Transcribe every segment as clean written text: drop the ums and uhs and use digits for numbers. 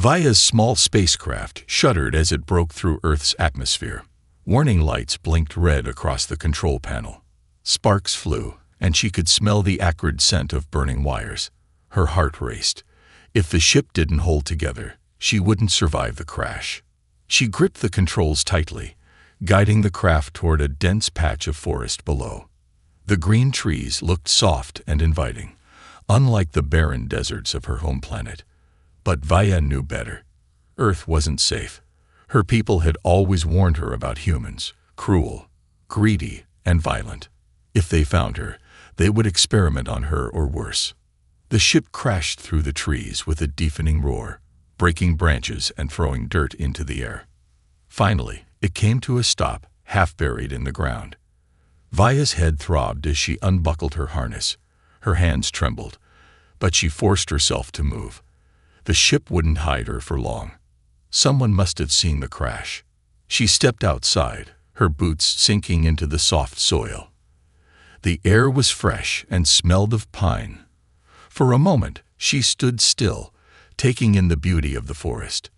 Vaya's small spacecraft shuddered as it broke through Earth's atmosphere. Warning lights blinked red across the control panel. Sparks flew, and she could smell the acrid scent of burning wires. Her heart raced. If the ship didn't hold together, she wouldn't survive the crash. She gripped the controls tightly, guiding the craft toward a dense patch of forest below. The green trees looked soft and inviting, unlike the barren deserts of her home planet. But Vaya knew better. Earth wasn't safe. Her people had always warned her about humans, cruel, greedy, and violent. If they found her, they would experiment on her or worse. The ship crashed through the trees with a deafening roar, breaking branches and throwing dirt into the air. Finally, it came to a stop, half buried in the ground. Vaya's head throbbed as she unbuckled her harness. Her hands trembled, but she forced herself to move. The ship wouldn't hide her for long. Someone must have seen the crash. She stepped outside, her boots sinking into the soft soil. The air was fresh and smelled of pine. For a moment, she stood still, taking in the beauty of the forest.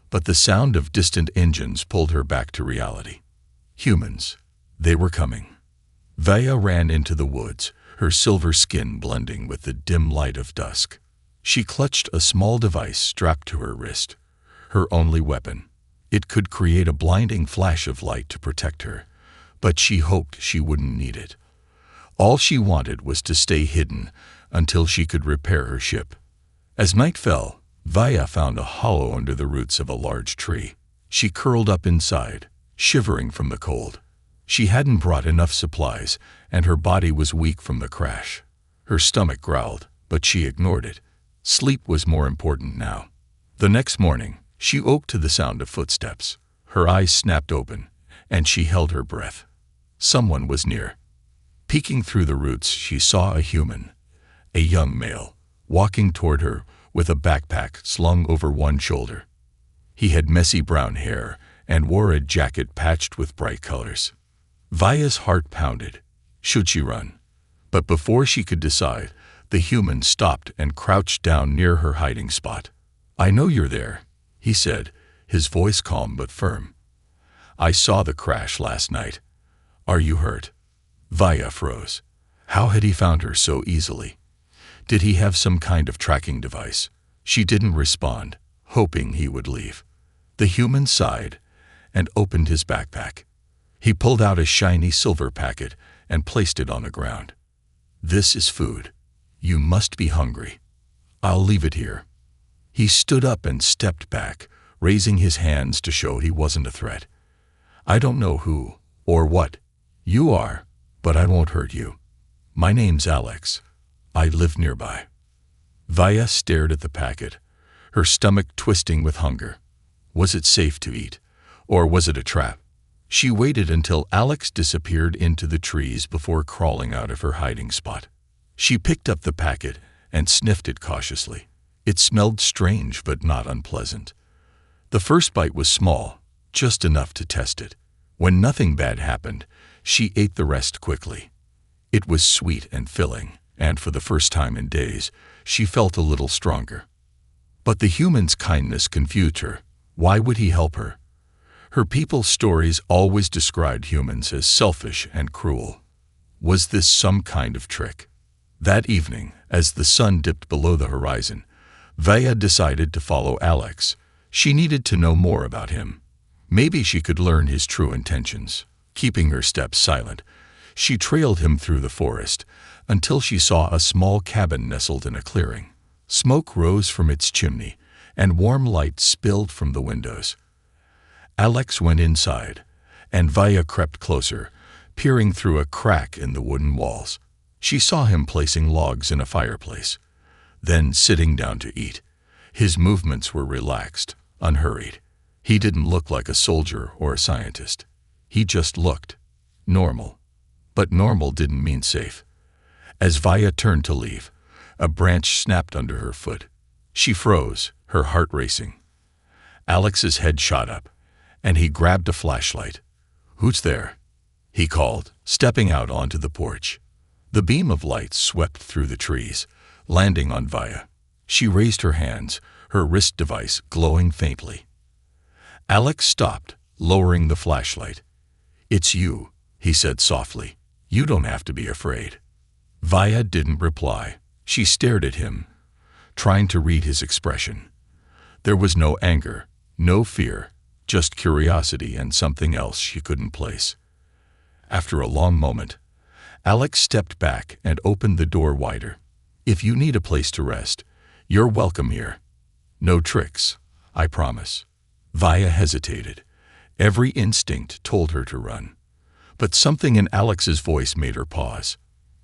But the sound of distant engines pulled her back to reality. Humans. They were coming. Vaya ran into the woods, her silver skin blending with the dim light of dusk. She clutched a small device strapped to her wrist, her only weapon. It could create a blinding flash of light to protect her, but she hoped she wouldn't need it. All she wanted was to stay hidden until she could repair her ship. As night fell, Vaya found a hollow under the roots of a large tree. She curled up inside, shivering from the cold. She hadn't brought enough supplies, and her body was weak from the crash. Her stomach growled, but she ignored it. Sleep was more important now. The next morning, she woke to the sound of footsteps. Her eyes snapped open, and she held her breath. Someone was near. Peeking through the roots, she saw a human, a young male, walking toward her with a backpack slung over one shoulder. He had messy brown hair and wore a jacket patched with bright colors. Vaya's heart pounded. Should she run? But before she could decide, the human stopped and crouched down near her hiding spot. "I know you're there," he said, his voice calm but firm. "I saw the crash last night. Are you hurt?" Vaya froze. How had he found her so easily? Did he have some kind of tracking device? She didn't respond, hoping he would leave. The human sighed and opened his backpack. He pulled out a shiny silver packet and placed it on the ground. "This is food. You must be hungry. I'll leave it here." He stood up and stepped back, raising his hands to show he wasn't a threat. "I don't know who or what you are, but I won't hurt you. My name's Alex. I live nearby." Vaya stared at the packet, her stomach twisting with hunger. Was it safe to eat, or was it a trap? She waited until Alex disappeared into the trees before crawling out of her hiding spot. She picked up the packet and sniffed it cautiously. It smelled strange but not unpleasant. The first bite was small, just enough to test it. When nothing bad happened, she ate the rest quickly. It was sweet and filling, and for the first time in days, she felt a little stronger. But the human's kindness confused her. Why would he help her? Her people's stories always described humans as selfish and cruel. Was this some kind of trick? That evening, as the sun dipped below the horizon, Vaya decided to follow Alex. She needed to know more about him. Maybe she could learn his true intentions. Keeping her steps silent, she trailed him through the forest until she saw a small cabin nestled in a clearing. Smoke rose from its chimney, and warm light spilled from the windows. Alex went inside, and Vaya crept closer, peering through a crack in the wooden walls. She saw him placing logs in a fireplace, then sitting down to eat. His movements were relaxed, unhurried. He didn't look like a soldier or a scientist. He just looked normal. But normal didn't mean safe. As Vaya turned to leave, a branch snapped under her foot. She froze, her heart racing. Alex's head shot up, and he grabbed a flashlight. "Who's there?" he called, stepping out onto the porch. The beam of light swept through the trees, landing on Vaya. She raised her hands, her wrist device glowing faintly. Alex stopped, lowering the flashlight. "It's you," he said softly. "You don't have to be afraid." Vaya didn't reply. She stared at him, trying to read his expression. There was no anger, no fear, just curiosity and something else she couldn't place. After a long moment, Alex stepped back and opened the door wider. "If you need a place to rest, you're welcome here. No tricks, I promise." Vaya hesitated. Every instinct told her to run. But something in Alex's voice made her pause.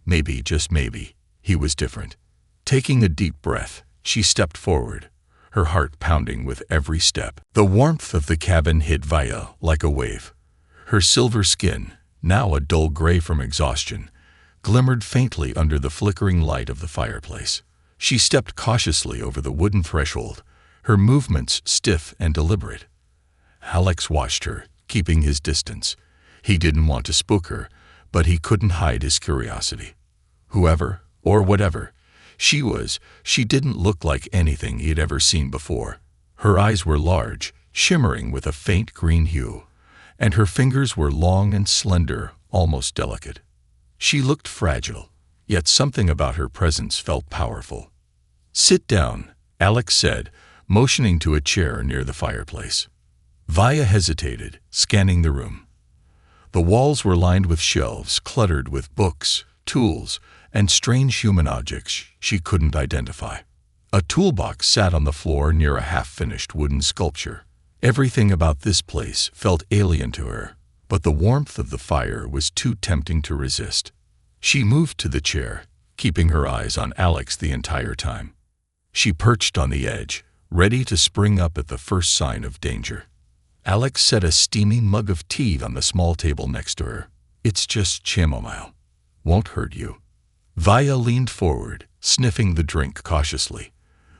Maybe, just maybe, he was different. Taking a deep breath, she stepped forward, her heart pounding with every step. The warmth of the cabin hit Vaya like a wave. Her silver skin, now a dull gray from exhaustion, glimmered faintly under the flickering light of the fireplace. She stepped cautiously over the wooden threshold, her movements stiff and deliberate. Alex watched her, keeping his distance. He didn't want to spook her, but he couldn't hide his curiosity. Whoever, or whatever, she didn't look like anything he'd ever seen before. Her eyes were large, shimmering with a faint green hue, and her fingers were long and slender, almost delicate. She looked fragile, yet something about her presence felt powerful. "Sit down," Alex said, motioning to a chair near the fireplace. Vaya hesitated, scanning the room. The walls were lined with shelves cluttered with books, tools, and strange human objects she couldn't identify. A toolbox sat on the floor near a half-finished wooden sculpture. Everything about this place felt alien to her, but the warmth of the fire was too tempting to resist. She moved to the chair, keeping her eyes on Alex the entire time. She perched on the edge, ready to spring up at the first sign of danger. Alex set a steaming mug of tea on the small table next to her. "It's just chamomile. Won't hurt you." Vaya leaned forward, sniffing the drink cautiously.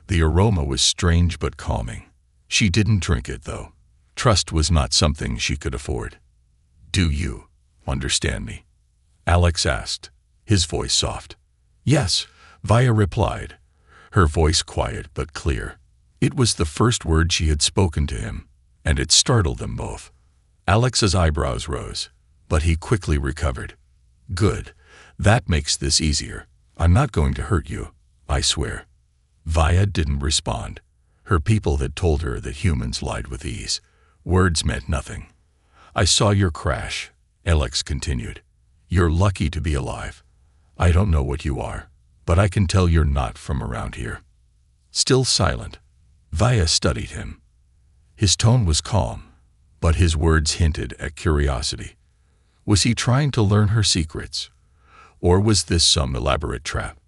The aroma was strange but calming. She didn't drink it, though. Trust was not something she could afford. "Do you understand me?" Alex asked, his voice soft. "Yes," Vaya replied, her voice quiet but clear. It was the first word she had spoken to him, and it startled them both. Alex's eyebrows rose, but he quickly recovered. "Good. That makes this easier. I'm not going to hurt you, I swear." Vaya didn't respond. Her people had told her that humans lied with ease. Words meant nothing. "I saw your crash," Alex continued. "You're lucky to be alive. I don't know what you are, but I can tell you're not from around here." Still silent, Vaya studied him. His tone was calm, but his words hinted at curiosity. Was he trying to learn her secrets? Or was this some elaborate trap?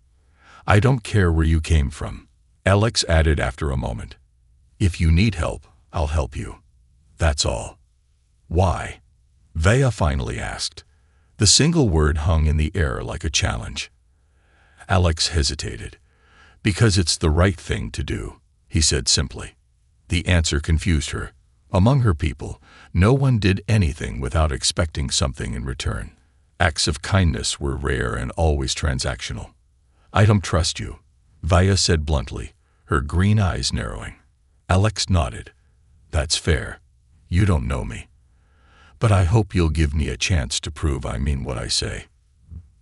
"I don't care where you came from," Alex added after a moment. "If you need help, I'll help you. That's all." "Why?" Vaya finally asked. The single word hung in the air like a challenge. Alex hesitated. "Because it's the right thing to do," he said simply. The answer confused her. Among her people, no one did anything without expecting something in return. Acts of kindness were rare and always transactional. "I don't trust you," Vaya said bluntly, her green eyes narrowing. Alex nodded. "That's fair. You don't know me. But I hope you'll give me a chance to prove I mean what I say."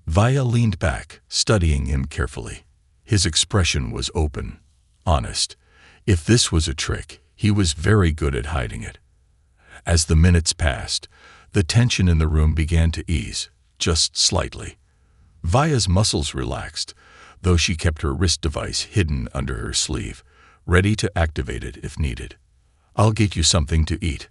Vaya leaned back, studying him carefully. His expression was open, honest. If this was a trick, he was very good at hiding it. As the minutes passed, the tension in the room began to ease, just slightly. Vaya's muscles relaxed, though she kept her wrist device hidden under her sleeve, ready to activate it if needed. "I'll get you something to eat,"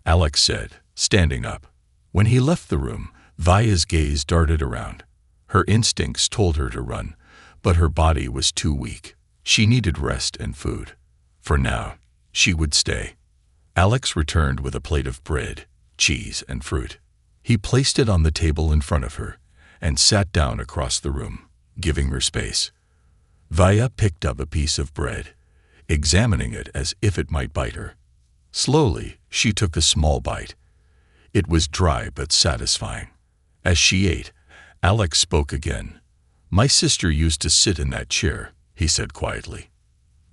Alex said, standing up. When he left the room, Vaya's gaze darted around. Her instincts told her to run, but her body was too weak. She needed rest and food. For now, she would stay. Alex returned with a plate of bread, cheese, and fruit. He placed it on the table in front of her and sat down across the room, giving her space. Vaya picked up a piece of bread, examining it as if it might bite her. Slowly, she took a small bite. It was dry but satisfying. As she ate, Alex spoke again. "My sister used to sit in that chair," he said quietly.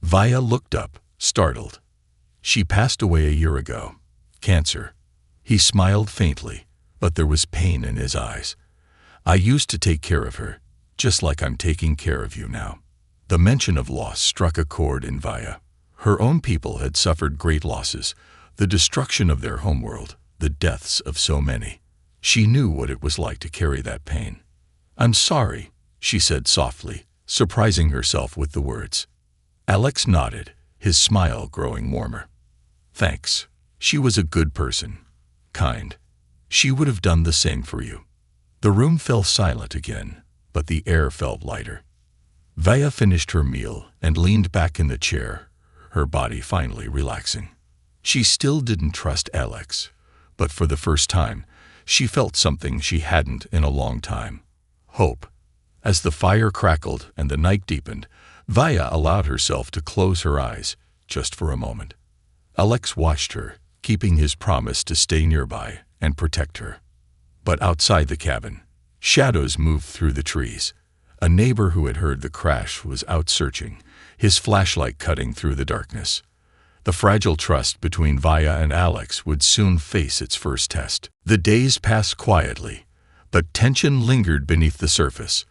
Vaya looked up, startled. She passed away a year ago. Cancer. He smiled faintly, but there was pain in his eyes. I used to take care of her, just like I'm taking care of you now. The mention of loss struck a chord in Vaya. Her own people had suffered great losses, the destruction of their homeworld, the deaths of so many. She knew what it was like to carry that pain. I'm sorry, she said softly, surprising herself with the words. Alex nodded, his smile growing warmer. Thanks. She was a good person. Kind. She would have done the same for you. The room fell silent again, but the air felt lighter. Vaya finished her meal and leaned back in the chair, her body finally relaxing. She still didn't trust Alex, but for the first time, she felt something she hadn't in a long time. Hope. As the fire crackled and the night deepened, Vaya allowed herself to close her eyes, just for a moment. Alex watched her, keeping his promise to stay nearby and protect her. But outside the cabin, shadows moved through the trees. A neighbor who had heard the crash was out searching, his flashlight cutting through the darkness. The fragile trust between Vaya and Alex would soon face its first test. The days passed quietly, but tension lingered beneath the surface.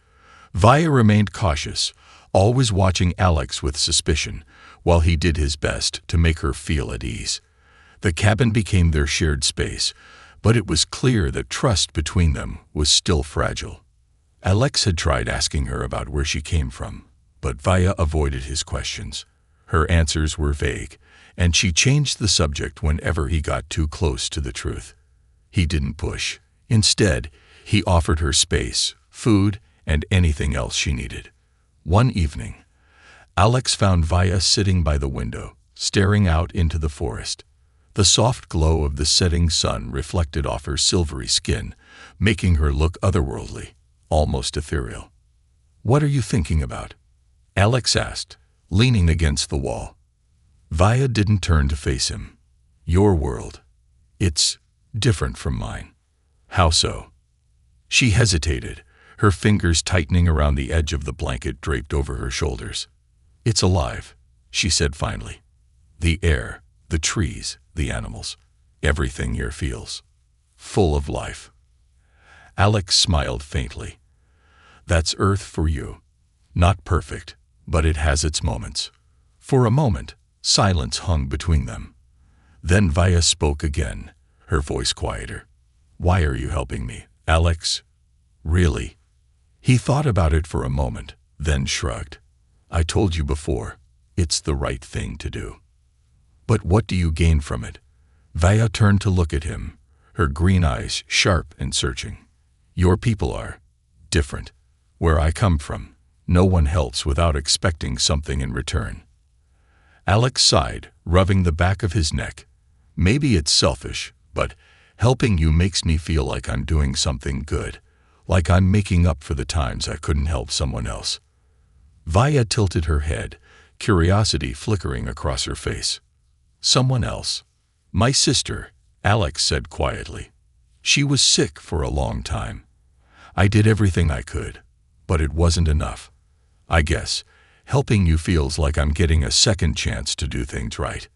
Vaya remained cautious, always watching Alex with suspicion, while he did his best to make her feel at ease. The cabin became their shared space, but it was clear that trust between them was still fragile. Alex had tried asking her about where she came from, but Vaya avoided his questions. Her answers were vague, and she changed the subject whenever he got too close to the truth. He didn't push. Instead, he offered her space, food, and anything else she needed. One evening, Alex found Vaya sitting by the window, staring out into the forest. The soft glow of the setting sun reflected off her silvery skin, making her look otherworldly, almost ethereal. "What are you thinking about?" Alex asked, leaning against the wall. Vaya didn't turn to face him. "Your world. It's different from mine." "How so?" She hesitated, her fingers tightening around the edge of the blanket draped over her shoulders. "It's alive," she said finally. "The air, the trees, the animals, everything here feels full of life." Alex smiled faintly. "That's Earth for you. Not perfect, but it has its moments." For a moment, silence hung between them. Then Vaya spoke again, her voice quieter. "Why are you helping me, Alex? Really?" He thought about it for a moment, then shrugged. "I told you before, it's the right thing to do." "But what do you gain from it?" Vaya turned to look at him, her green eyes sharp and searching. "Your people are different. Where I come from, no one helps without expecting something in return." Alex sighed, rubbing the back of his neck. "Maybe it's selfish, but helping you makes me feel like I'm doing something good, like I'm making up for the times I couldn't help someone else." Vaya tilted her head, curiosity flickering across her face. "Someone else?" "My sister," Alex said quietly. "She was sick for a long time. I did everything I could, but it wasn't enough. I guess helping you feels like I'm getting a second chance to do things right."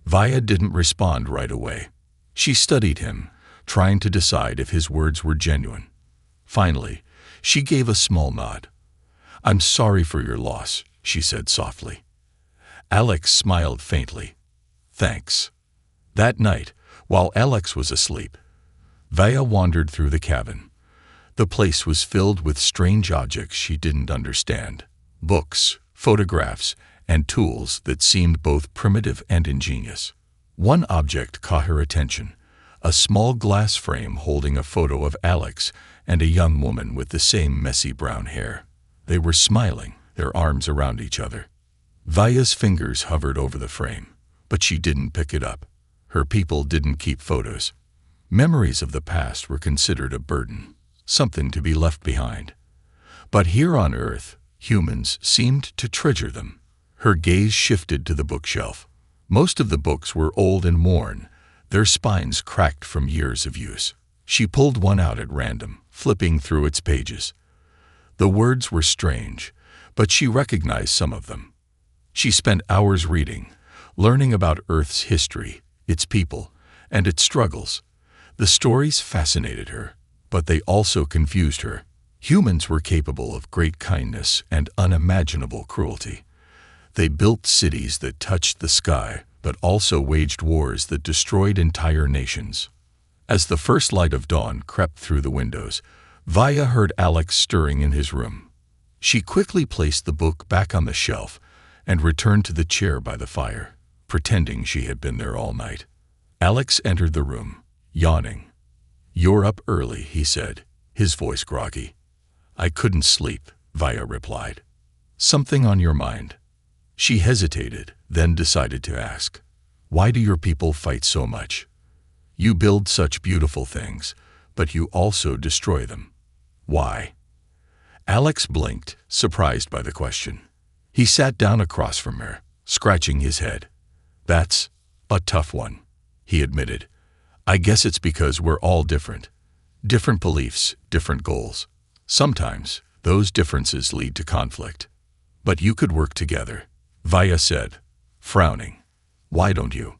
Vaya didn't respond right away. She studied him, trying to decide if his words were genuine. Finally, she gave a small nod. "I'm sorry for your loss," she said softly. Alex smiled faintly. "Thanks." That night, while Alex was asleep, Vaya wandered through the cabin. The place was filled with strange objects she didn't understand. Books, photographs, and tools that seemed both primitive and ingenious. One object caught her attention, a small glass frame holding a photo of Alex and a young woman with the same messy brown hair. They were smiling, their arms around each other. Vaya's fingers hovered over the frame, but she didn't pick it up. Her people didn't keep photos. Memories of the past were considered a burden, something to be left behind. But here on Earth, humans seemed to treasure them. Her gaze shifted to the bookshelf. Most of the books were old and worn, their spines cracked from years of use. She pulled one out at random, flipping through its pages. The words were strange, but she recognized some of them. She spent hours reading, learning about Earth's history, its people, and its struggles. The stories fascinated her, but they also confused her. Humans were capable of great kindness and unimaginable cruelty. They built cities that touched the sky, but also waged wars that destroyed entire nations. As the first light of dawn crept through the windows, Vaya heard Alex stirring in his room. She quickly placed the book back on the shelf and returned to the chair by the fire, pretending she had been there all night. Alex entered the room, yawning. "You're up early," he said, his voice groggy. "I couldn't sleep," Vaya replied. "Something on your mind?" She hesitated, then decided to ask, "Why do your people fight so much? You build such beautiful things, but you also destroy them. Why?" Alex blinked, surprised by the question. He sat down across from her, scratching his head. "That's a tough one," he admitted. "I guess it's because we're all different. Different beliefs, different goals. Sometimes those differences lead to conflict. But you could work together," Vaya said, frowning. "Why don't you?"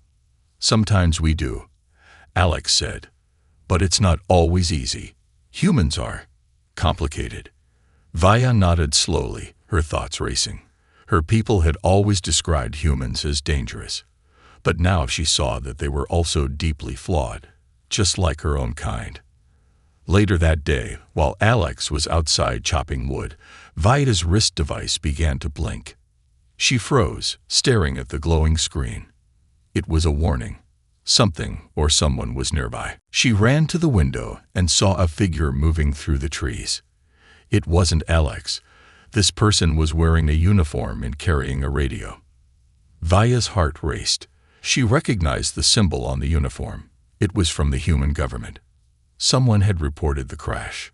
"Sometimes we do," Alex said. "But it's not always easy. Humans are complicated." Vaya nodded slowly, her thoughts racing. Her people had always described humans as dangerous. But now she saw that they were also deeply flawed, just like her own kind. Later that day, while Alex was outside chopping wood, Vaya's wrist device began to blink. She froze, staring at the glowing screen. It was a warning. Something or someone was nearby. She ran to the window and saw a figure moving through the trees. It wasn't Alex. This person was wearing a uniform and carrying a radio. Vaya's heart raced. She recognized the symbol on the uniform. It was from the human government. Someone had reported the crash.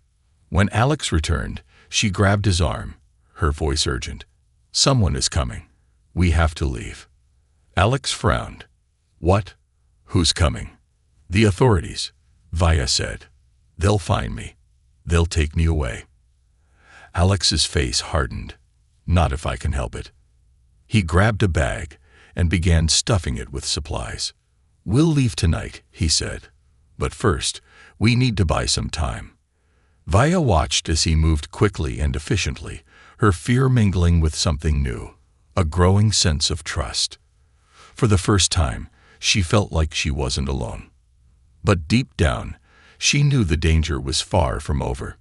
When Alex returned, she grabbed his arm, her voice urgent. "Someone is coming. We have to leave." Alex frowned. "What? Who's coming?" "The authorities," Vaya said. "They'll find me. They'll take me away." Alex's face hardened. "Not if I can help it." He grabbed a bag and began stuffing it with supplies. "We'll leave tonight," he said. "But first, we need to buy some time." Vaya watched as he moved quickly and efficiently, her fear mingling with something new, a growing sense of trust. For the first time, she felt like she wasn't alone. But deep down, she knew the danger was far from over.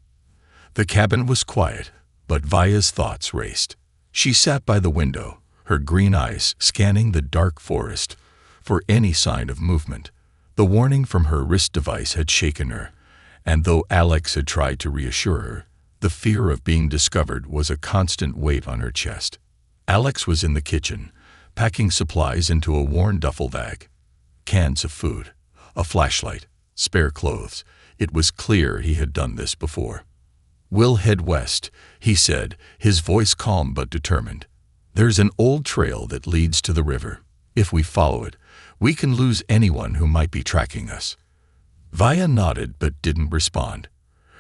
The cabin was quiet, but Vaya's thoughts raced. She sat by the window, her green eyes scanning the dark forest for any sign of movement. The warning from her wrist device had shaken her, and though Alex had tried to reassure her, the fear of being discovered was a constant weight on her chest. Alex was in the kitchen, packing supplies into a worn duffel bag. Cans of food, a flashlight, spare clothes. It was clear he had done this before. "We'll head west," he said, his voice calm but determined. "There's an old trail that leads to the river. If we follow it, we can lose anyone who might be tracking us." Vaya nodded but didn't respond.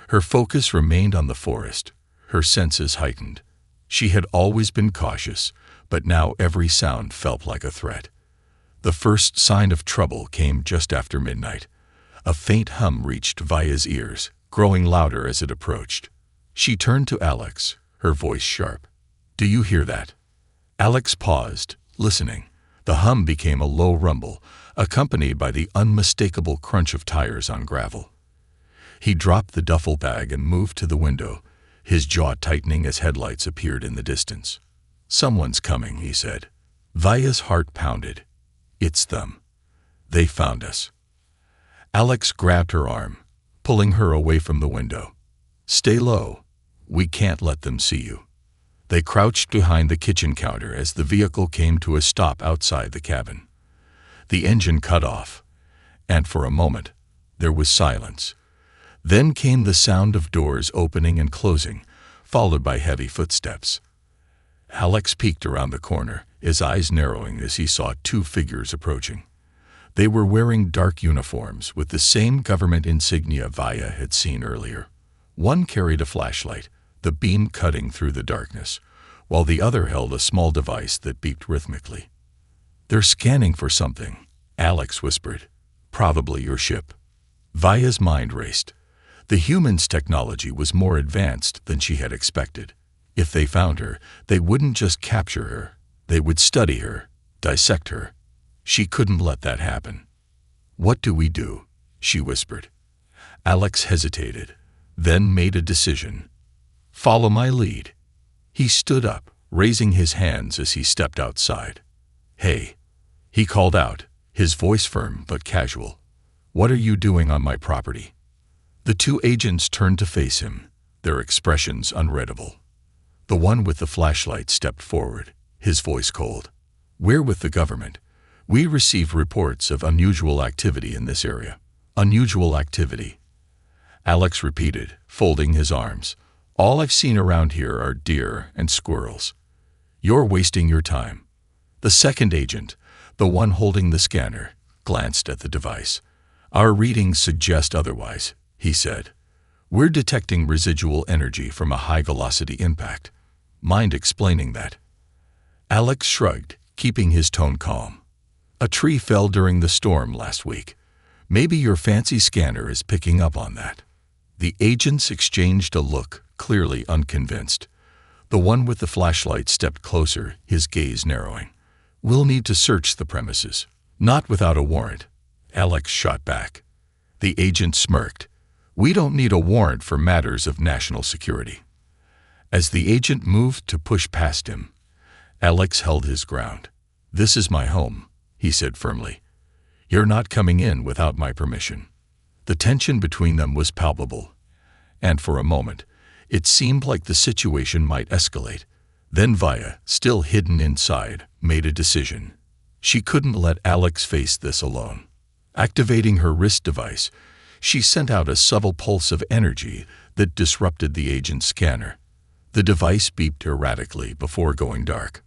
Her focus remained on the forest, her senses heightened. She had always been cautious, but now every sound felt like a threat. The first sign of trouble came just after midnight. A faint hum reached Vaya's ears, growing louder as it approached. She turned to Alex, her voice sharp. "Do you hear that?" Alex paused, listening. The hum became a low rumble, accompanied by the unmistakable crunch of tires on gravel. He dropped the duffel bag and moved to the window, his jaw tightening as headlights appeared in the distance. "Someone's coming," he said. Vaya's heart pounded. "It's them. They found us." Alex grabbed her arm, pulling her away from the window. "Stay low. We can't let them see you." They crouched behind the kitchen counter as the vehicle came to a stop outside the cabin. The engine cut off, and for a moment, there was silence. Then came the sound of doors opening and closing, followed by heavy footsteps. Alex peeked around the corner, his eyes narrowing as he saw two figures approaching. They were wearing dark uniforms with the same government insignia Vaya had seen earlier. One carried a flashlight, the beam cutting through the darkness, while the other held a small device that beeped rhythmically. "They're scanning for something," Alex whispered. "Probably your ship." Vaya's mind raced. The humans' technology was more advanced than she had expected. If they found her, they wouldn't just capture her. They would study her, dissect her. She couldn't let that happen. "What do we do?" she whispered. Alex hesitated, then made a decision. "Follow my lead." He stood up, raising his hands as he stepped outside. "Hey," he called out, his voice firm but casual. "What are you doing on my property?" The two agents turned to face him, their expressions unreadable. The one with the flashlight stepped forward, his voice cold. "We're with the government. We receive reports of unusual activity in this area." "Unusual activity," Alex repeated, folding his arms. "All I've seen around here are deer and squirrels." "You're wasting your time." The second agent, the one holding the scanner, glanced at the device. "Our readings suggest otherwise," he said. "We're detecting residual energy from a high-velocity impact. Mind explaining that?" Alex shrugged, keeping his tone calm. "A tree fell during the storm last week. Maybe your fancy scanner is picking up on that." The agents exchanged a look, clearly unconvinced. The one with the flashlight stepped closer, his gaze narrowing. "We'll need to search the premises." "Not without a warrant," Alex shot back. The agent smirked. "We don't need a warrant for matters of national security." As the agent moved to push past him, Alex held his ground. "This is my home," he said firmly. "You're not coming in without my permission." The tension between them was palpable, and for a moment, it seemed like the situation might escalate. Then Vaya, still hidden inside, made a decision. She couldn't let Alex face this alone. Activating her wrist device, she sent out a subtle pulse of energy that disrupted the agent's scanner. The device beeped erratically before going dark.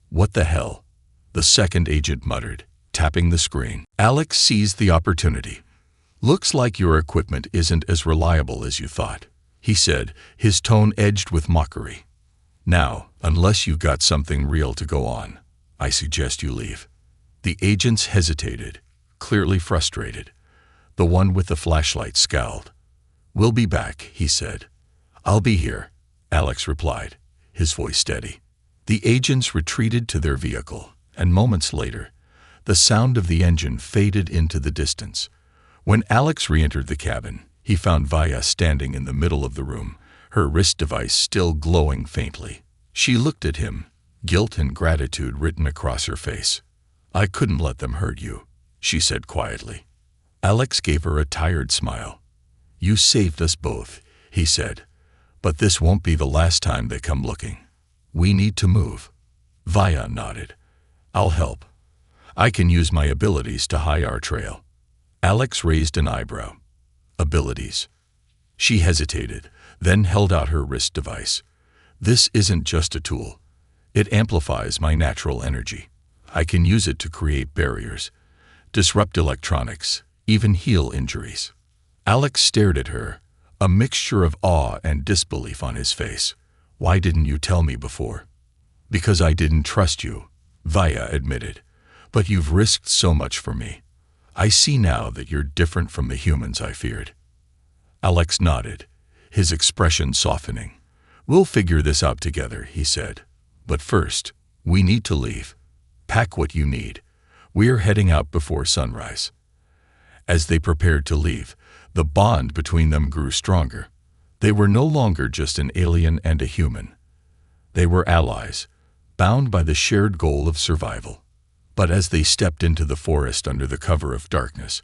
"What the hell?" the second agent muttered, tapping the screen. Alex seized the opportunity. "Looks like your equipment isn't as reliable as you thought," he said, his tone edged with mockery. "Now, unless you've got something real to go on, I suggest you leave." The agents hesitated, clearly frustrated. The one with the flashlight scowled. "We'll be back," he said. "I'll be here," Alex replied, his voice steady. The agents retreated to their vehicle, and moments later, the sound of the engine faded into the distance. When Alex re-entered the cabin, he found Vaya standing in the middle of the room, her wrist device still glowing faintly. She looked at him, guilt and gratitude written across her face. "I couldn't let them hurt you," she said quietly. Alex gave her a tired smile. "You saved us both," he said, "but this won't be the last time they come looking. We need to move." Vaya nodded. "I'll help. I can use my abilities to hide our trail." Alex raised an eyebrow. "Abilities?" She hesitated, then held out her wrist device. "This isn't just a tool. It amplifies my natural energy. I can use it to create barriers, disrupt electronics, even heal injuries." Alex stared at her, a mixture of awe and disbelief on his face. "Why didn't you tell me before?" "Because I didn't trust you," Vaya admitted. "But you've risked so much for me. I see now that you're different from the humans I feared." Alex nodded, his expression softening. "We'll figure this out together," he said. "But first, we need to leave. Pack what you need. We're heading out before sunrise." As they prepared to leave, the bond between them grew stronger. They were no longer just an alien and a human. They were allies, bound by the shared goal of survival. But as they stepped into the forest under the cover of darkness,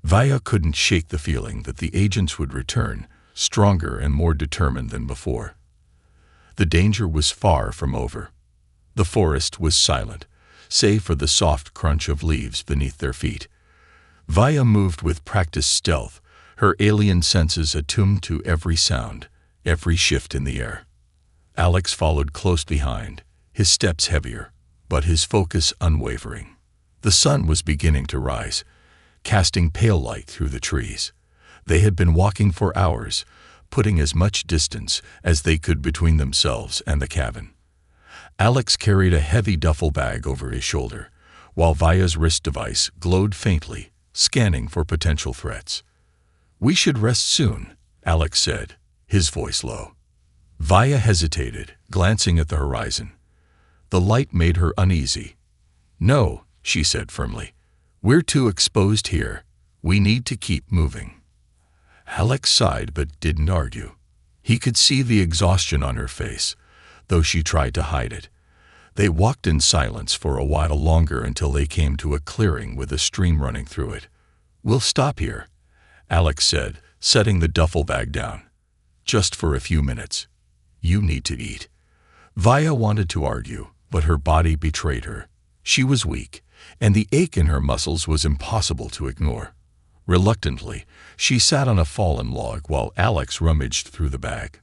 Vaya couldn't shake the feeling that the agents would return, stronger and more determined than before. The danger was far from over. The forest was silent, save for the soft crunch of leaves beneath their feet. Vaya moved with practiced stealth, her alien senses attuned to every sound, every shift in the air. Alex followed close behind, his steps heavier, but his focus unwavering. The sun was beginning to rise, casting pale light through the trees. They had been walking for hours, putting as much distance as they could between themselves and the cabin. Alex carried a heavy duffel bag over his shoulder, while Vaya's wrist device glowed faintly, scanning for potential threats. "We should rest soon," Alex said, his voice low. Vaya hesitated, glancing at the horizon. The light made her uneasy. "No," she said firmly. "We're too exposed here. We need to keep moving." Alex sighed but didn't argue. He could see the exhaustion on her face, though she tried to hide it. They walked in silence for a while longer until they came to a clearing with a stream running through it. "We'll stop here," Alex said, setting the duffel bag down. "Just for a few minutes. You need to eat." Vaya wanted to argue, but her body betrayed her. She was weak, and the ache in her muscles was impossible to ignore. Reluctantly, she sat on a fallen log while Alex rummaged through the bag.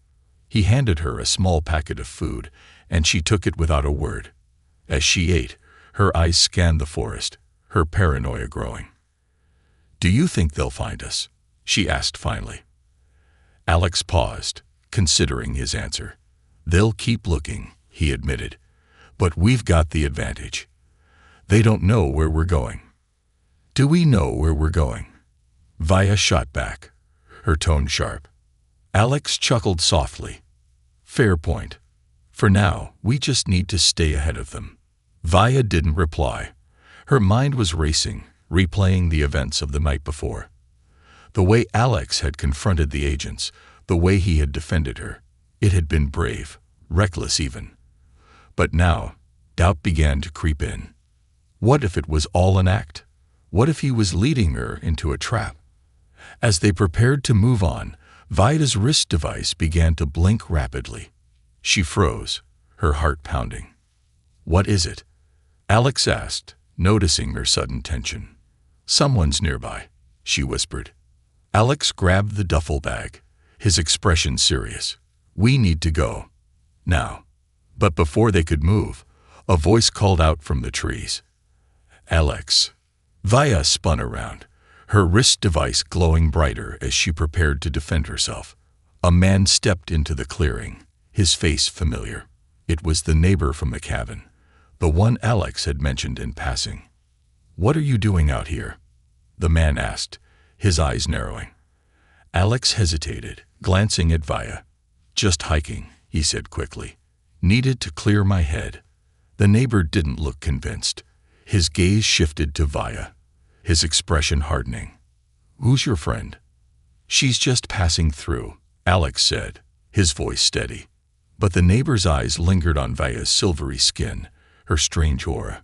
He handed her a small packet of food, and she took it without a word. As she ate, her eyes scanned the forest, her paranoia growing. "Do you think they'll find us?" she asked finally. Alex paused, considering his answer. "They'll keep looking," he admitted, "but we've got the advantage. They don't know where we're going." "Do we know where we're going?" Vaya shot back, her tone sharp. Alex chuckled softly. "Fair point. For now, we just need to stay ahead of them." Vaya didn't reply. Her mind was racing, replaying the events of the night before. The way Alex had confronted the agents, the way he had defended her. It had been brave, reckless even. But now, doubt began to creep in. What if it was all an act? What if he was leading her into a trap? As they prepared to move on, Vaya's wrist device began to blink rapidly. She froze, her heart pounding. "What is it?" Alex asked, noticing her sudden tension. "Someone's nearby," she whispered. Alex grabbed the duffel bag, his expression serious. "We need to go. Now." But before they could move, a voice called out from the trees. "Alex." Vaya spun around, her wrist device glowing brighter as she prepared to defend herself. A man stepped into the clearing, his face familiar. It was the neighbor from the cabin, the one Alex had mentioned in passing. "What are you doing out here?" the man asked, his eyes narrowing. Alex hesitated, glancing at Vaya. "Just hiking," he said quickly. "Needed to clear my head." The neighbor didn't look convinced. His gaze shifted to Vaya, his expression hardening. "Who's your friend?" "She's just passing through," Alex said, his voice steady. But the neighbor's eyes lingered on Vaya's silvery skin, her strange aura.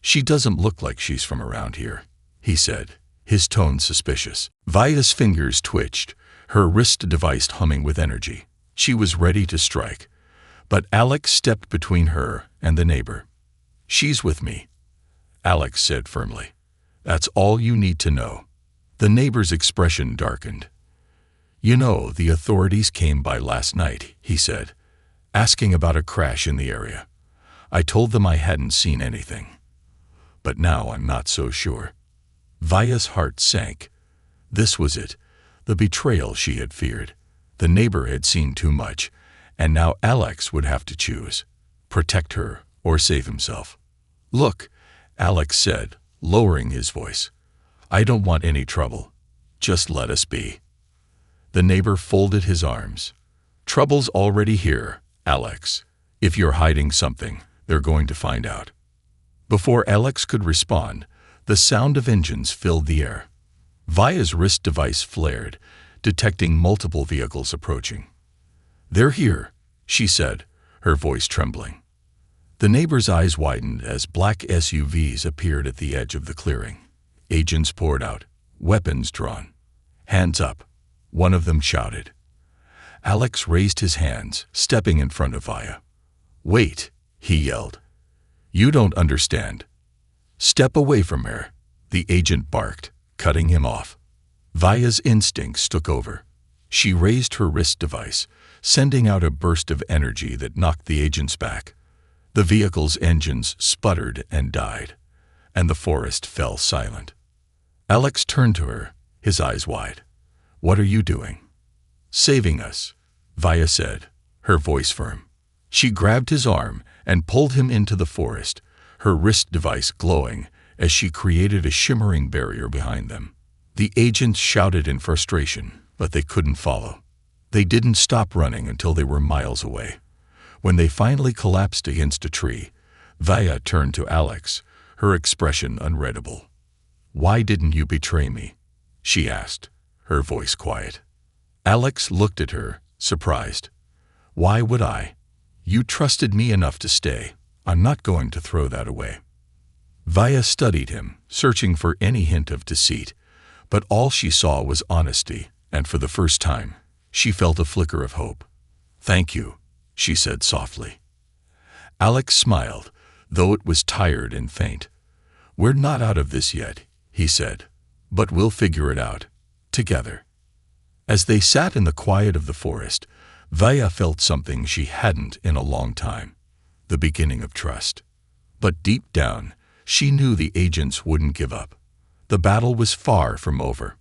"She doesn't look like she's from around here," he said, his tone suspicious. Vaya's fingers twitched, her wrist device humming with energy. She was ready to strike. But Alex stepped between her and the neighbor. "She's with me," Alex said firmly. "That's all you need to know." The neighbor's expression darkened. "You know, the authorities came by last night," he said, asking about a crash in the area. "I told them I hadn't seen anything. But now I'm not so sure." Vaya's heart sank. This was it, the betrayal she had feared. The neighbor had seen too much, and now Alex would have to choose, protect her or save himself. "Look," Alex said, lowering his voice. "I don't want any trouble. Just let us be." The neighbor folded his arms. "Trouble's already here, Alex. If you're hiding something, they're going to find out." Before Alex could respond, the sound of engines filled the air. Vaya's wrist device flared, detecting multiple vehicles approaching. "They're here," she said, her voice trembling. The neighbor's eyes widened as black SUVs appeared at the edge of the clearing. Agents poured out, weapons drawn. "Hands up," one of them shouted. Alex raised his hands, stepping in front of Vaya. "Wait," he yelled. "You don't understand." "Step away from her," the agent barked, cutting him off. Vaya's instincts took over. She raised her wrist device, sending out a burst of energy that knocked the agents back. The vehicle's engines sputtered and died, and the forest fell silent. Alex turned to her, his eyes wide. "What are you doing?" "Saving us," Vaya said, her voice firm. She grabbed his arm and pulled him into the forest, her wrist device glowing as she created a shimmering barrier behind them. The agents shouted in frustration, but they couldn't follow. They didn't stop running until they were miles away. When they finally collapsed against a tree, Vaya turned to Alex, her expression unreadable. "Why didn't you betray me?" she asked, her voice quiet. Alex looked at her, surprised. "Why would I? You trusted me enough to stay. I'm not going to throw that away." Vaya studied him, searching for any hint of deceit, but all she saw was honesty, and for the first time, she felt a flicker of hope. "Thank you," she said softly. Alex smiled, though it was tired and faint. "We're not out of this yet," he said, "but we'll figure it out, together." As they sat in the quiet of the forest, Vaya felt something she hadn't in a long time, the beginning of trust. But deep down, she knew the agents wouldn't give up. The battle was far from over.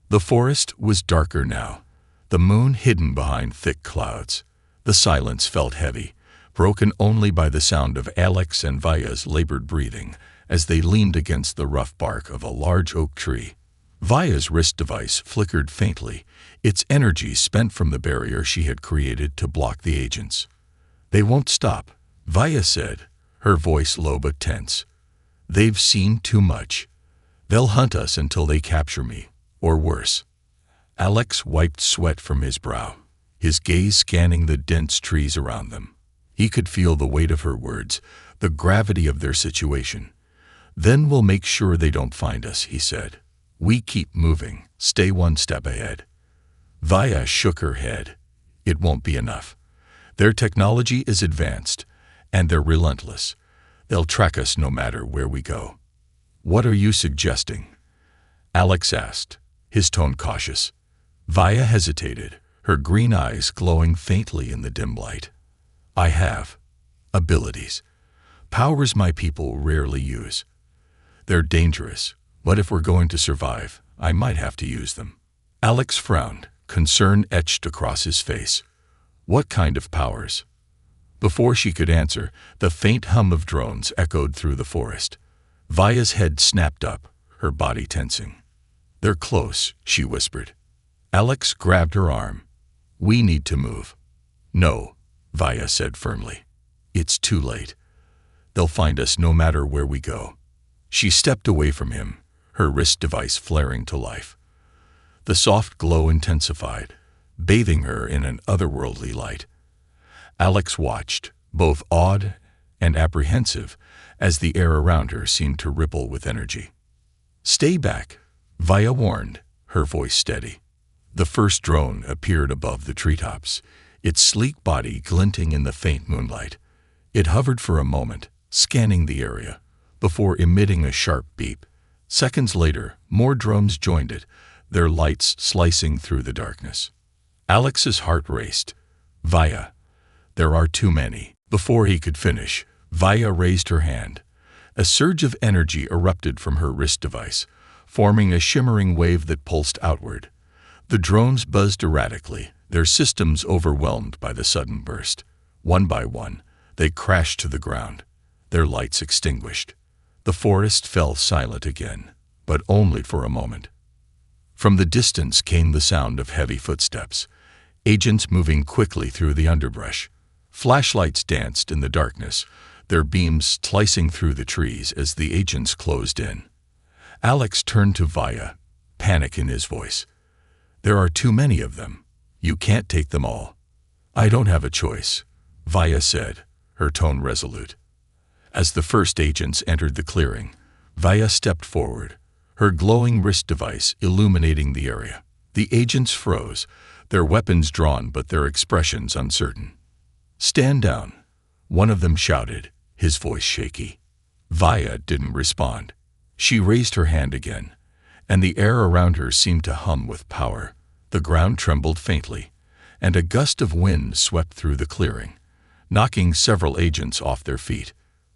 The forest was darker now, the moon hidden behind thick clouds. The silence felt heavy, broken only by the sound of Alex and Vaya's labored breathing as they leaned against the rough bark of a large oak tree. Vaya's wrist device flickered faintly, its energy spent from the barrier she had created to block the agents. "They won't stop," Vaya said, her voice low but tense. "They've seen too much. They'll hunt us until they capture me, or worse." Alex wiped sweat from his brow, his gaze scanning the dense trees around them. He could feel the weight of her words, the gravity of their situation. "Then we'll make sure they don't find us," he said. "We keep moving, stay one step ahead." Vaya shook her head. "It won't be enough. Their technology is advanced, and they're relentless. They'll track us no matter where we go." "What are you suggesting?" Alex asked, his tone cautious. Vaya hesitated, her green eyes glowing faintly in the dim light. "I have abilities. Powers my people rarely use. They're dangerous, but if we're going to survive, I might have to use them." Alex frowned, concern etched across his face. "What kind of powers?" Before she could answer, the faint hum of drones echoed through the forest. Vaya's head snapped up, her body tensing. "They're close," she whispered. Alex grabbed her arm. "We need to move." "No," Vaya said firmly. "It's too late. They'll find us no matter where we go." She stepped away from him, her wrist device flaring to life. The soft glow intensified, bathing her in an otherworldly light. Alex watched, both awed and apprehensive, as the air around her seemed to ripple with energy. "Stay back," Vaya warned, her voice steady. The first drone appeared above the treetops, its sleek body glinting in the faint moonlight. It hovered for a moment, scanning the area, before emitting a sharp beep. Seconds later, more drones joined it, their lights slicing through the darkness. Alex's heart raced. "Vaya, there are too many." Before he could finish, Vaya raised her hand. A surge of energy erupted from her wrist device, forming a shimmering wave that pulsed outward. The drones buzzed erratically, their systems overwhelmed by the sudden burst. One by one, they crashed to the ground, their lights extinguished. The forest fell silent again, but only for a moment. From the distance came the sound of heavy footsteps, agents moving quickly through the underbrush. Flashlights danced in the darkness, their beams slicing through the trees as the agents closed in. Alex turned to Vaya, panic in his voice. "There are too many of them. You can't take them all." "I don't have a choice," Vaya said, her tone resolute. As the first agents entered the clearing, Vaya stepped forward, her glowing wrist device illuminating the area. The agents froze, their weapons drawn but their expressions uncertain. "Stand down," one of them shouted, his voice shaky. Vaya didn't respond. She raised her hand again, and the air around her seemed to hum with power. The ground trembled faintly, and a gust of wind swept through the clearing, knocking several agents off their feet.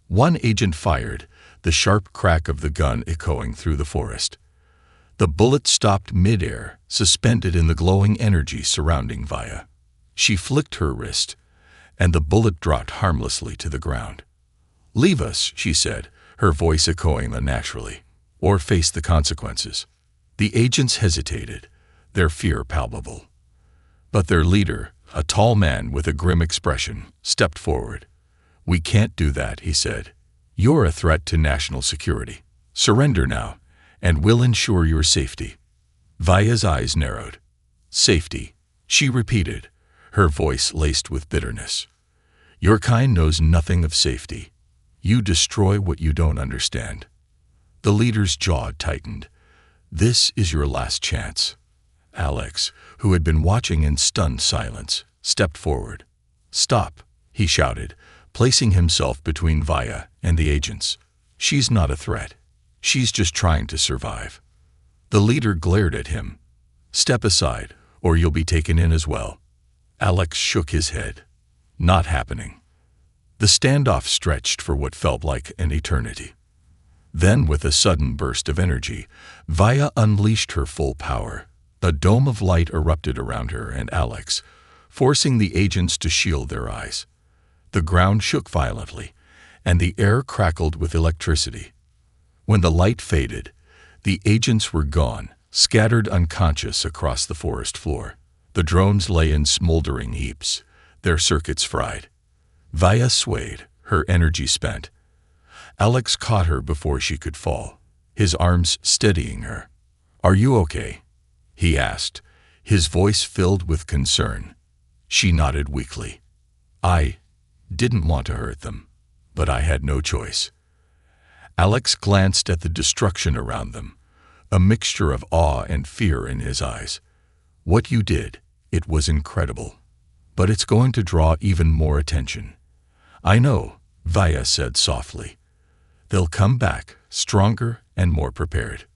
One agent fired, the sharp crack of the gun echoing through the forest. The bullet stopped mid-air, suspended in the glowing energy surrounding Vaya. She flicked her wrist, and the bullet dropped harmlessly to the ground. "Leave us," she said, her voice echoing unnaturally, "or face the consequences." The agents hesitated, their fear palpable. But their leader, a tall man with a grim expression, stepped forward. "We can't do that," he said. "You're a threat to national security. Surrender now, and we'll ensure your safety." Vaya's eyes narrowed. "Safety," she repeated, her voice laced with bitterness. "Your kind knows nothing of safety. You destroy what you don't understand." The leader's jaw tightened. "This is your last chance." Alex, who had been watching in stunned silence, stepped forward. "Stop," he shouted, placing himself between Vaya and the agents. "She's not a threat. She's just trying to survive." The leader glared at him. "Step aside, or you'll be taken in as well." Alex shook his head. "Not happening." The standoff stretched for what felt like an eternity. Then, with a sudden burst of energy, Vaya unleashed her full power. A dome of light erupted around her and Alex, forcing the agents to shield their eyes. The ground shook violently, and the air crackled with electricity. When the light faded, the agents were gone, scattered unconscious across the forest floor. The drones lay in smoldering heaps, their circuits fried. Vaya swayed, her energy spent. Alex caught her before she could fall, his arms steadying her. "Are you okay?" he asked, his voice filled with concern. She nodded weakly. "I didn't want to hurt them, but I had no choice." Alex glanced at the destruction around them, a mixture of awe and fear in his eyes. "What you did, it was incredible. But it's going to draw even more attention." "I know," Vaya said softly. "They'll come back, stronger and more prepared.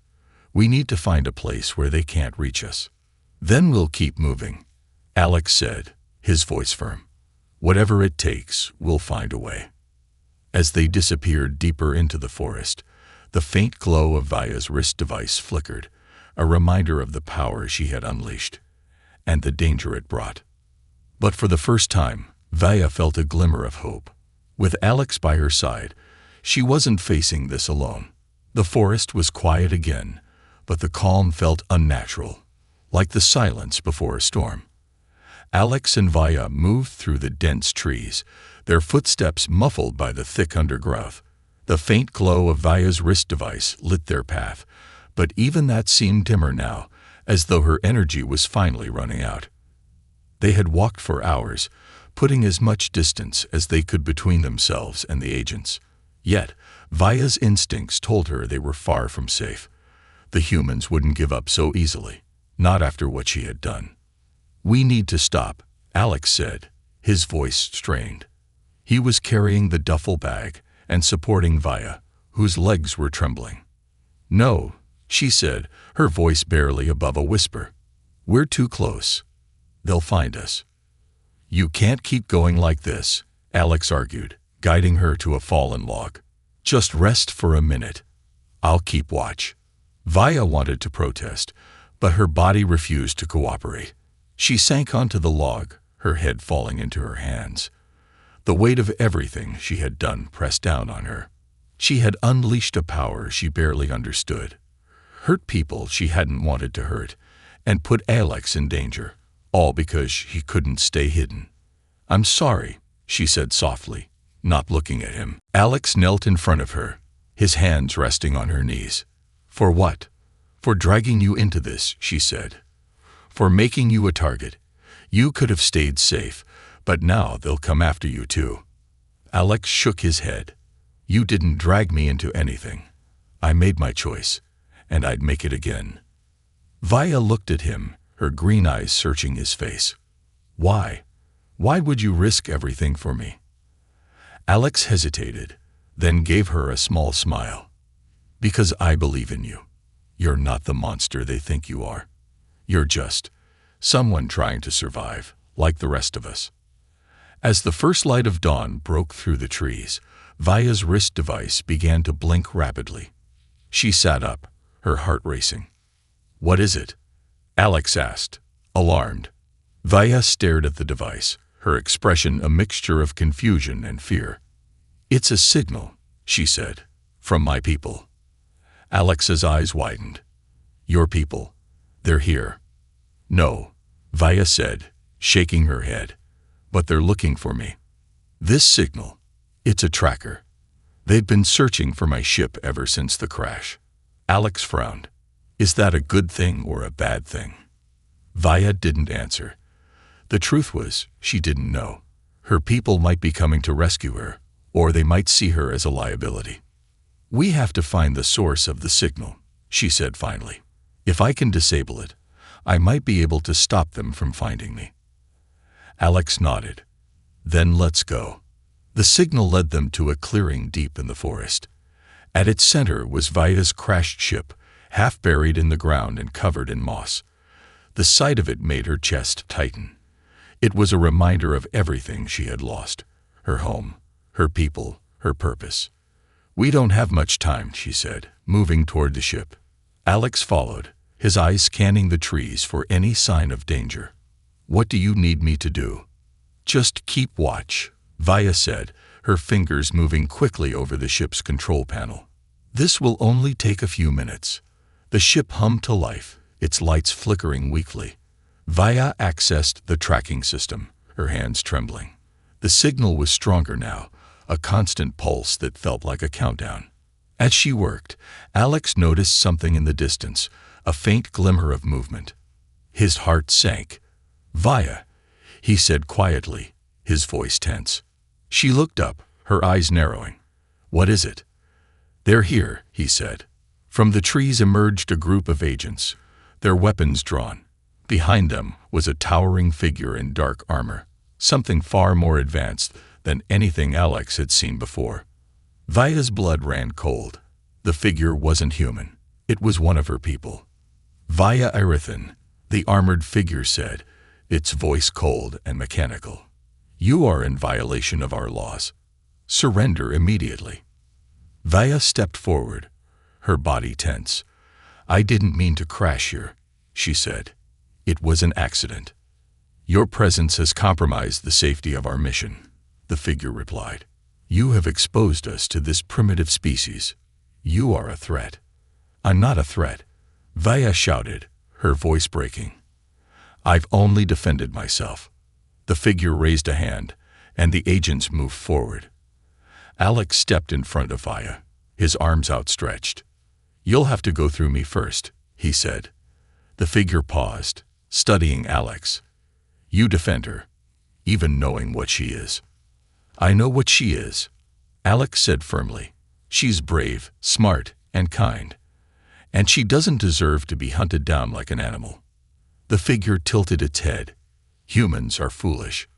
We need to find a place where they can't reach us. Then we'll keep moving," Alex said, his voice firm. "Whatever it takes, we'll find a way." As they disappeared deeper into the forest, the faint glow of Vaya's wrist device flickered, a reminder of the power she had unleashed, and the danger it brought. But for the first time, Vaya felt a glimmer of hope. With Alex by her side, she wasn't facing this alone. The forest was quiet again, but the calm felt unnatural, like the silence before a storm. Alex and Vaya moved through the dense trees, their footsteps muffled by the thick undergrowth. The faint glow of Vaya's wrist device lit their path, but even that seemed dimmer now, as though her energy was finally running out. They had walked for hours, putting as much distance as they could between themselves and the agents. Yet, Vaya's instincts told her they were far from safe. The humans wouldn't give up so easily, not after what she had done. "We need to stop," Alex said, his voice strained. He was carrying the duffel bag and supporting Vaya, whose legs were trembling. "No," she said, her voice barely above a whisper. "We're too close. They'll find us." "You can't keep going like this," Alex argued, guiding her to a fallen log. "Just rest for a minute. I'll keep watch." Vaya wanted to protest, but her body refused to cooperate. She sank onto the log, her head falling into her hands. The weight of everything she had done pressed down on her. She had unleashed a power she barely understood, hurt people she hadn't wanted to hurt, and put Alex in danger, all because he couldn't stay hidden. "I'm sorry," she said softly, not looking at him. Alex knelt in front of her, his hands resting on her knees. "For what?" "For dragging you into this," she said. "For making you a target. You could have stayed safe, but now they'll come after you too." Alex shook his head. "You didn't drag me into anything. I made my choice, and I'd make it again." Vaya looked at him, her green eyes searching his face. "Why? Why would you risk everything for me?" Alex hesitated, then gave her a small smile. "Because I believe in you. You're not the monster they think you are. You're just someone trying to survive, like the rest of us." As the first light of dawn broke through the trees, Vaya's wrist device began to blink rapidly. She sat up, her heart racing. "What is it?" Alex asked, alarmed. Vaya stared at the device, her expression a mixture of confusion and fear. "It's a signal," she said, "from my people." Alex's eyes widened. "Your people? They're here." "No," Vaya said, shaking her head. "But they're looking for me. This signal, it's a tracker. They've been searching for my ship ever since the crash." Alex frowned. "Is that a good thing or a bad thing?" Vaya didn't answer. The truth was, she didn't know. Her people might be coming to rescue her, or they might see her as a liability. "We have to find the source of the signal," she said finally. "If I can disable it, I might be able to stop them from finding me." Alex nodded. "Then let's go." The signal led them to a clearing deep in the forest. At its center was Vaya's crashed ship, half buried in the ground and covered in moss. The sight of it made her chest tighten. It was a reminder of everything she had lost: her home, her people, her purpose. "We don't have much time," she said, moving toward the ship. Alex followed, his eyes scanning the trees for any sign of danger. "What do you need me to do?" "Just keep watch," Vaya said, her fingers moving quickly over the ship's control panel. "This will only take a few minutes." The ship hummed to life, its lights flickering weakly. Vaya accessed the tracking system, her hands trembling. The signal was stronger now, a constant pulse that felt like a countdown. As she worked, Alex noticed something in the distance, a faint glimmer of movement. His heart sank. "Vaya," he said quietly, his voice tense. She looked up, her eyes narrowing. "What is it?" "They're here," he said. From the trees emerged a group of agents, their weapons drawn. Behind them was a towering figure in dark armor, something far more advanced than anything Alex had seen before. Vaya's blood ran cold. The figure wasn't human. It was one of her people. "Vaya Irithan," the armored figure said, its voice cold and mechanical. "You are in violation of our laws. Surrender immediately." Vaya stepped forward, her body tense. "I didn't mean to crash here," she said. "It was an accident." "Your presence has compromised the safety of our mission," the figure replied. "You have exposed us to this primitive species. You are a threat." "I'm not a threat," Vaya shouted, her voice breaking. "I've only defended myself." The figure raised a hand, and the agents moved forward. Alex stepped in front of Vaya, his arms outstretched. "You'll have to go through me first," he said. The figure paused, studying Alex. "You defend her, even knowing what she is." "I know what she is," Alex said firmly. "She's brave, smart, and kind. And she doesn't deserve to be hunted down like an animal." The figure tilted its head. "Humans are foolish,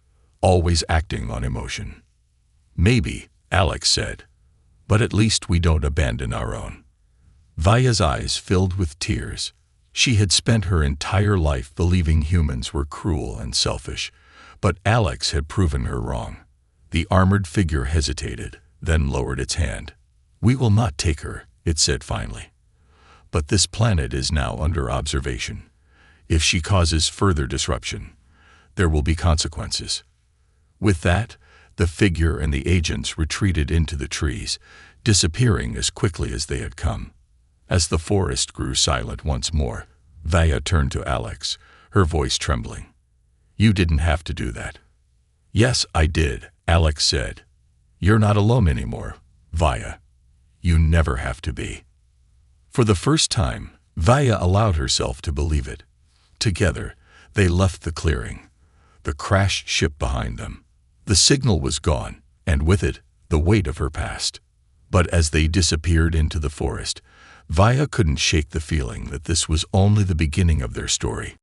always acting on emotion." "Maybe," Alex said, "but at least we don't abandon our own." Vaya's eyes filled with tears. She had spent her entire life believing humans were cruel and selfish, but Alex had proven her wrong. The armored figure hesitated, then lowered its hand. "We will not take her," it said finally. "But this planet is now under observation. If she causes further disruption, there will be consequences." With that, the figure and the agents retreated into the trees, disappearing as quickly as they had come. As the forest grew silent once more, Vaya turned to Alex, her voice trembling. "You didn't have to do that." "Yes, I did," Alex said. "You're not alone anymore, Vaya. You never have to be." For the first time, Vaya allowed herself to believe it. Together, they left the clearing, the crashed ship behind them. The signal was gone, and with it, the weight of her past. But as they disappeared into the forest, Vaya couldn't shake the feeling that this was only the beginning of their story.